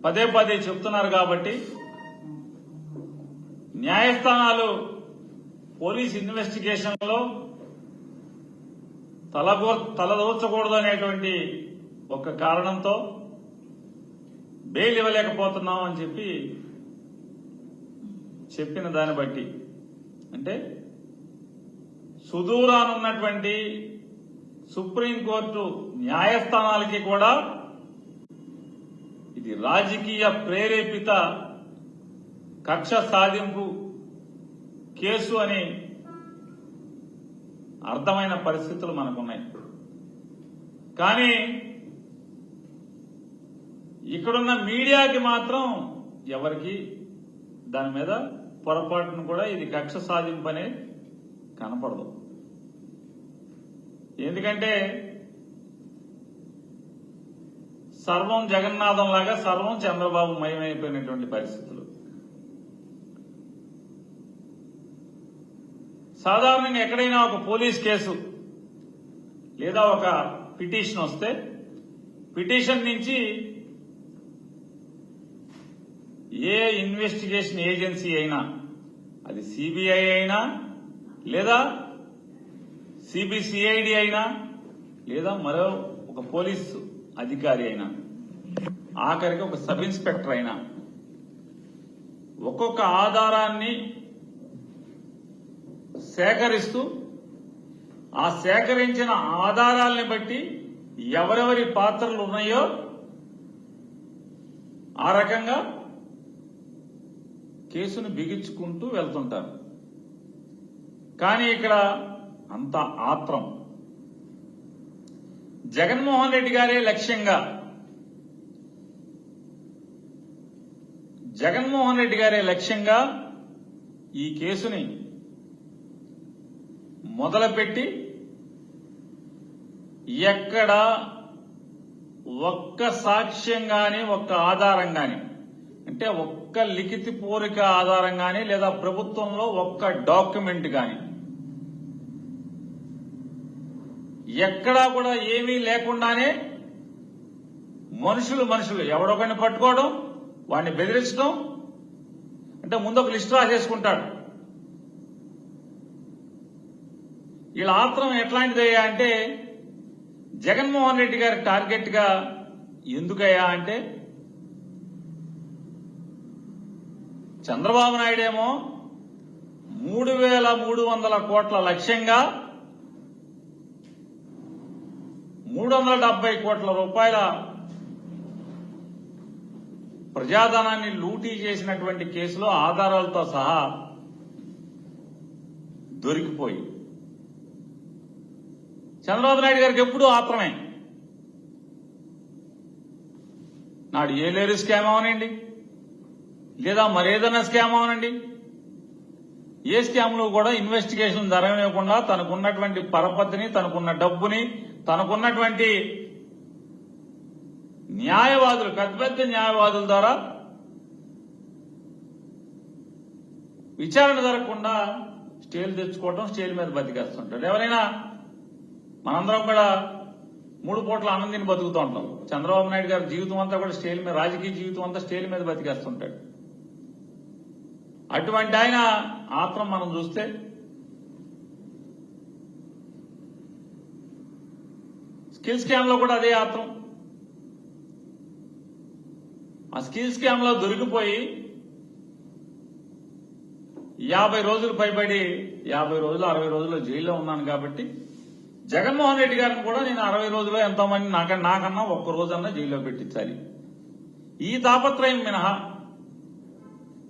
పదే పదే చెప్తున్నారు కాబట్టి న్యాయస్థానాలు పోలీస్ ఇన్వెస్టిగేషన్ లో తలదూర్చకూడదు అనేటువంటి ఒక కారణంతో బెయిల్ ఇవ్వలేకపోతున్నాం అని చెప్పిన దాన్ని బట్టి అంటే సుదూరానున్నటువంటి సుప్రీంకోర్టు న్యాయస్థానాలకి కూడా ఇది రాజకీయ ప్రేరేపిత కక్ష సాధింపు కేసు అని అర్థమైన పరిస్థితులు మనకున్నాయి. కానీ ఇక్కడున్న మీడియాకి మాత్రం ఎవరికి దాని మీద పొరపాటును కూడా ఇది కక్ష సాధింపు అనే కనపడదు. ఎందుకంటే సర్వం జగన్నాథం లాగా సర్వం చంద్రబాబు మయమైపోయినటువంటి పరిస్థితులు. సాధారణంగా ఎక్కడైనా ఒక పోలీస్ కేసు లేదా ఒక పిటిషన్ వస్తే పిటిషన్ నుంచి ఏ ఇన్వెస్టిగేషన్ ఏజెన్సీ అయినా అది సిబిఐ అయినా లేదా సిబిసిఐడి అయినా లేదా మరో ఒక పోలీసు అధికారి అయినా ఆఖరికి ఒక సబ్ ఇన్స్పెక్టర్ అయినా ఒక్కొక్క ఆధారాన్ని సేకరిస్తూ ఆ సేకరించిన ఆధారాలని బట్టి ఎవరెవరి పాత్రలు ఉన్నాయో ఆ రకంగా కేసును బిగించుకుంటూ వెళ్తుంటారు. కానీ ఇక్కడ అంత ఆత్రం జగన్మోహన్ రెడ్డి గారే లక్ష్యంగా ఈ కేసుని మొదలుపెట్టి ఎక్కడ ఒక్క సాక్ష్యం గాని ఒక్క ఆధారం గాని అంటే ఒక్క లిఖిత పూర్వక ఆధారం గాని లేదా ప్రభుత్వంలో ఒక్క డాక్యుమెంట్ గాని ఎక్కడా కూడా ఏమీ లేకుండానే మనుషులు ఎవడొకరిని పట్టుకోవడం వాడిని బెదిరించడం అంటే ముందు ఒక లిస్ట్ రాసేసుకుంటాడు. వీళ్ళ ఆత్రం ఎట్లాంటిదయ్యా అంటే జగన్మోహన్ రెడ్డి గారి టార్గెట్ గా ఎందుకయ్యా అంటే చంద్రబాబు నాయుడు ఏమో 3,300 కోట్ల లక్ష్యంగా 370 కోట్ల రూపాయల ప్రజాధనాన్ని లూటీ చేసినటువంటి కేసులో ఆధారాలతో సహా దొరికిపోయి చంద్రబాబు నాయుడు గారికి ఎప్పుడూ ఆత్రమే. నాడు ఏలేరు స్కామ్ అవనండి లేదా మరేదైనా స్కామ్ అవనండి ఏ స్కామ్లు కూడా ఇన్వెస్టిగేషన్ జరగనివ్వకుండా తనకున్నటువంటి పరపతిని తనకున్న డబ్బుని తనకున్నటువంటి న్యాయవాదులు పెద్ద న్యాయవాదుల ద్వారా విచారణ జరగకుండా స్టేలు తెచ్చుకోవడం స్టేల్ మీద బతికేస్తుంటాడు. ఎవరైనా మనందరం కూడా 3 పూట్ల ఆనందిని బతుకుతూ ఉంటాం. చంద్రబాబు నాయుడు గారి జీవితం అంతా కూడా స్టేల్ మీద రాజకీయ జీవితం అంతా స్టేల్ మీద బతికేస్తుంటాడు. అటువంటి ఆయన ఆత్రం మనం చూస్తే స్కిల్ స్కామ్ లో కూడా అదే ఆత్రం. ఆ స్కిల్ స్కామ్ లో దొరికిపోయి 50 రోజులు పైబడి 50 రోజులు 60 రోజులు జైల్లో ఉన్నాను కాబట్టి జగన్మోహన్ రెడ్డి గారిని కూడా నేను 60 రోజుల్లో ఎంతోమంది నాకన్నా ఒక్క రోజన్నా జైల్లో పెట్టించాలి ఈ తాపత్రయం మినహా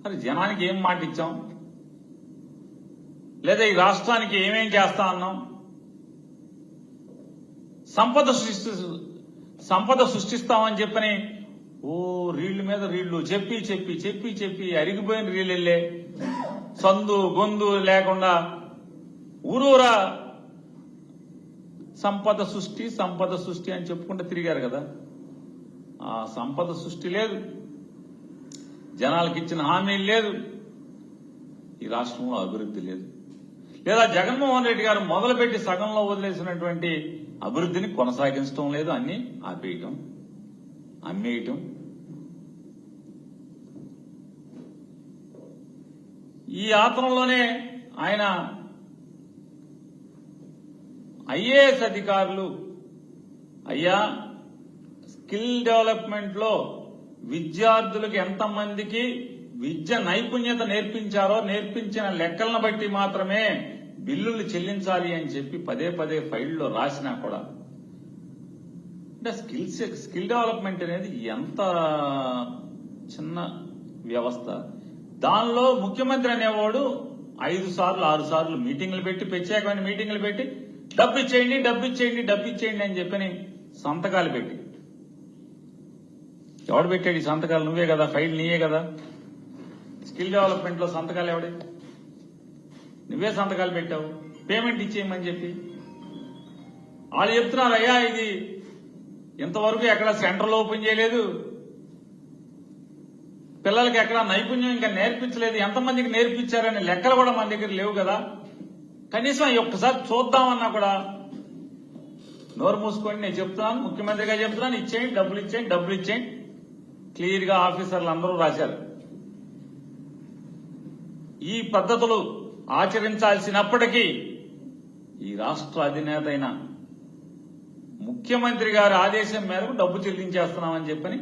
మరి జనానికి ఏం మాట ఇచ్చాం లేదా ఈ రాష్ట్రానికి ఏమేం చేస్తా అన్నాం సంపద సృష్టిస్తామని చెప్పని రీళ్ల మీద రీళ్లు చెప్పి అరిగిపోయిన రీళ్ళెళ్ళే సందు గొందు లేకుండా ఊరూరా సంపద సృష్టి అని చెప్పుకుంటూ తిరిగారు కదా. ఆ సంపద సృష్టి లేదు, జనాలకు ఇచ్చిన హామీలు లేదు, ఈ రాష్ట్రంలో అభివృద్ధి లేదు. లేదా జగన్మోహన్ రెడ్డి గారు మొదలుపెట్టి సగంలో వదిలేసినటువంటి అభివృద్ధిని కొనసాగించడం లేదు, అన్ని ఆపేయటం అమ్మేయటం ఈ ఆత్రంలోనే ఆయన ఐఏఎస్ అధికారులు అయ్యా స్కిల్ డెవలప్మెంట్ లో విద్యార్థులకు ఎంతమందికి విద్య నైపుణ్యత నేర్పించారో నేర్పించిన లెక్కలను బట్టి మాత్రమే బిల్లులు చెల్లించాలి అని చెప్పి పదే పదే ఫైల్లో రాసినా కూడా అంటే స్కిల్ డెవలప్మెంట్ అనేది ఎంత చిన్న వ్యవస్థ. దానిలో ముఖ్యమంత్రి అనేవాడు 5 సార్లు 6 సార్లు మీటింగులు పెట్టి ప్రత్యేకమైన మీటింగులు పెట్టి డబ్బు ఇచ్చేయండి అని చెప్పని సంతకాలు పెట్టి ఎవడు పెట్టాడు ఈ సంతకాలు? నువ్వే కదా, ఫైల్ నీయే కదా. స్కిల్ డెవలప్మెంట్ లో సంతకాలు ఎవడే? నువ్వే సంతకాలు పెట్టావు పేమెంట్ ఇచ్చేయమని చెప్పి. వాళ్ళు చెప్తున్నారు అయ్యా ఇది ఇంతవరకు ఎక్కడ సెంటర్లో ఓపెన్ చేయలేదు, పిల్లలకి ఎక్కడ నైపుణ్యం ఇంకా నేర్పించలేదు, ఎంతమందికి నేర్పించారనే లెక్కలు కూడా మన దగ్గర లేవు కదా. కనీసం ఒక్కసారి చూద్దామన్నా కూడా నోరు మూసుకొని నేను చెప్తున్నాను, ముఖ్యమంత్రిగా చెప్తున్నాను, ఇచ్చేయండి డబ్బులు ఇచ్చేయండి క్లియర్ గా ఆఫీసర్లు అందరూ రాశారు. ఈ పద్ధతులు ఆచరించాల్సినప్పటికీ ఈ రాష్ట్ర అధినేత అయిన ముఖ్యమంత్రి గారి ఆదేశం మేరకు డబ్బు చెల్లించేస్తున్నామని చెప్పని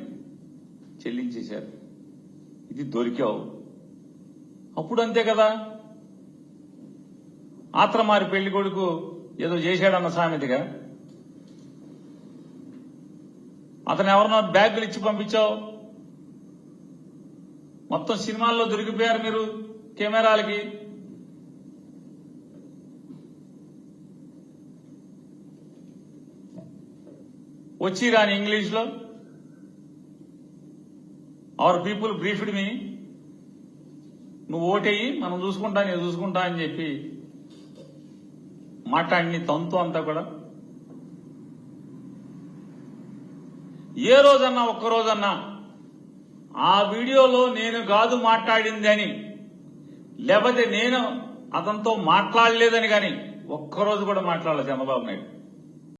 చెల్లించేశారు. ఇది దొరికావు అప్పుడు అంతే కదా. ఆత్రమారి పెళ్లి కొడుకు ఏదో చేశాడన్న సామెతగా అతను ఎవరినో బ్యాగులు ఇచ్చి పంపించావు. మొత్తం సినిమాల్లో దొరికిపోయారు మీరు కెమెరాలకి. వచ్చి రాని ఇంగ్లీష్ లో అవర్ పీపుల్ బ్రీఫ్డ్ మీ, నువ్వు ఓటేయి మనం చూసుకుంటా నేను చూసుకుంటా అని చెప్పి మాట్లాడిని తంతు అంతా కూడా. ఏ రోజన్నా ఒక్కరోజన్నా ఆ వీడియోలో నేను కాదు మాట్లాడింది అని లేకపోతే నేను అతనితో మాట్లాడలేదని కానీ ఒక్కరోజు కూడా మాట్లాడలేదు చంద్రబాబు నాయుడు.